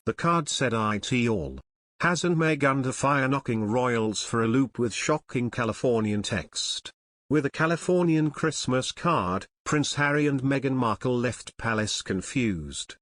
The card said it all. Haz and Meg under fire, knocking royals for a loop with shocking Californian text. With a Californian Christmas card, Prince Harry and Meghan Markle left palace confused.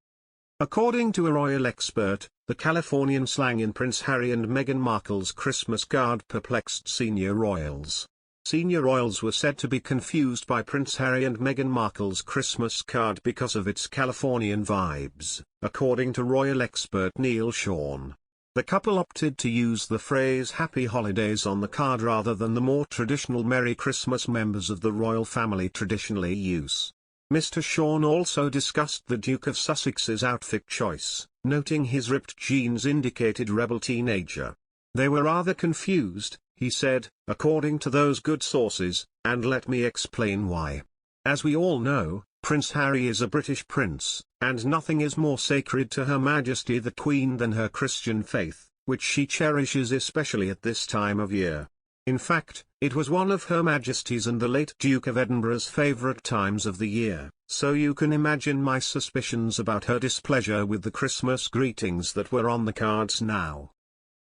According to a royal expert, the Californian slang in Prince Harry and Meghan Markle's Christmas card perplexed senior royals. Senior royals were said to be confused by Prince Harry and Meghan Markle's Christmas card because of its Californian vibes, according to royal expert Neil Sean. The couple opted to use the phrase Happy Holidays on the card rather than the more traditional Merry Christmas members of the royal family traditionally use. Mr. Sean also discussed the Duke of Sussex's outfit choice, noting his ripped jeans indicated rebel teenager. They were rather confused, he said, according to those good sources, and let me explain why. As we all know, Prince Harry is a British prince, and nothing is more sacred to Her Majesty the Queen than her Christian faith, which she cherishes especially at this time of year. In fact, it was one of Her Majesty's and the late Duke of Edinburgh's favourite times of the year, so you can imagine my suspicions about her displeasure with the Christmas greetings that were on the cards now.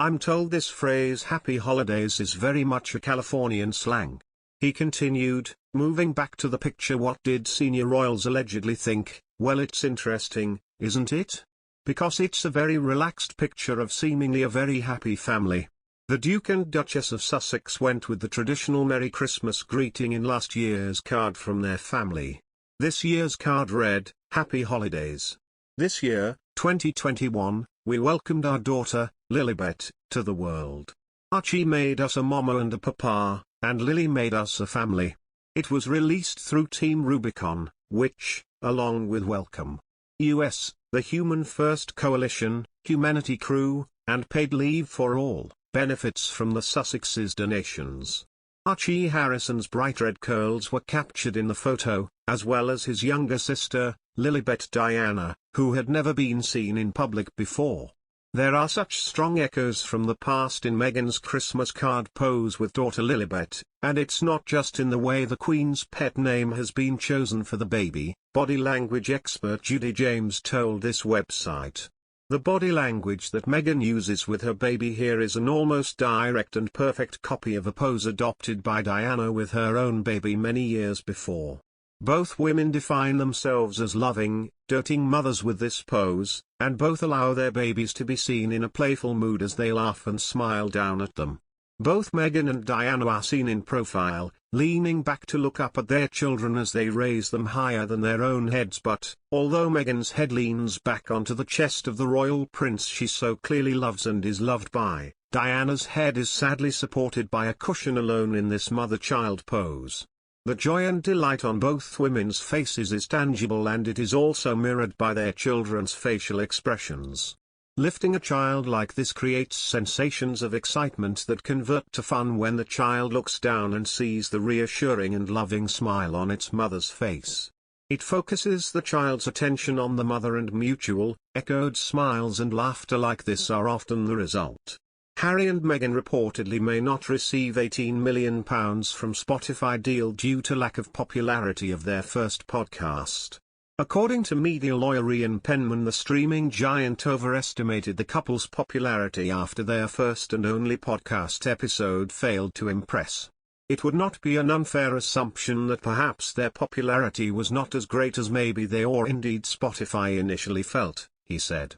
I'm told this phrase Happy Holidays is very much a Californian slang. He continued, moving back to the picture. What did senior royals allegedly think? Well, it's interesting, isn't it? Because it's a very relaxed picture of seemingly a very happy family. The Duke and Duchess of Sussex went with the traditional Merry Christmas greeting in last year's card from their family. This year's card read, Happy Holidays. This year, 2021, we welcomed our daughter, Lilibet, to the world. Archie made us a mama and a papa, and Lily made us a family. It was released through Team Rubicon, which, along with Welcome US, the Human First Coalition, Humanity Crew, and Paid Leave for All, benefits from the Sussex's donations. Archie Harrison's bright red curls were captured in the photo, as well as his younger sister, Lilibet Diana, who had never been seen in public before. There are such strong echoes from the past in Meghan's Christmas card pose with daughter Lilibet, and it's not just in the way the Queen's pet name has been chosen for the baby, body language expert Judy James told this website. The body language that Meghan uses with her baby here is an almost direct and perfect copy of a pose adopted by Diana with her own baby many years before. Both women define themselves as loving, doting mothers with this pose, and both allow their babies to be seen in a playful mood as they laugh and smile down at them. Both Meghan and Diana are seen in profile, leaning back to look up at their children as they raise them higher than their own heads, but, although Meghan's head leans back onto the chest of the royal prince she so clearly loves and is loved by, Diana's head is sadly supported by a cushion alone in this mother-child pose. The joy and delight on both women's faces is tangible, and it is also mirrored by their children's facial expressions. Lifting a child like this creates sensations of excitement that convert to fun when the child looks down and sees the reassuring and loving smile on its mother's face. It focuses the child's attention on the mother, and mutual, echoed smiles and laughter like this are often the result. Harry and Meghan reportedly may not receive £18 million from Spotify deal due to lack of popularity of their first podcast. According to media lawyer Ian Penman, the streaming giant overestimated the couple's popularity after their first and only podcast episode failed to impress. It would not be an unfair assumption that perhaps their popularity was not as great as maybe they or indeed Spotify initially felt, he said.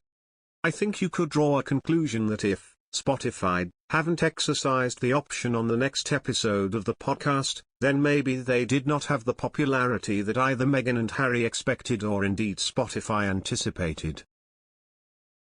I think you could draw a conclusion that if Spotify haven't exercised the option on the next episode of the podcast, then maybe they did not have the popularity that either Meghan and Harry expected or indeed Spotify anticipated.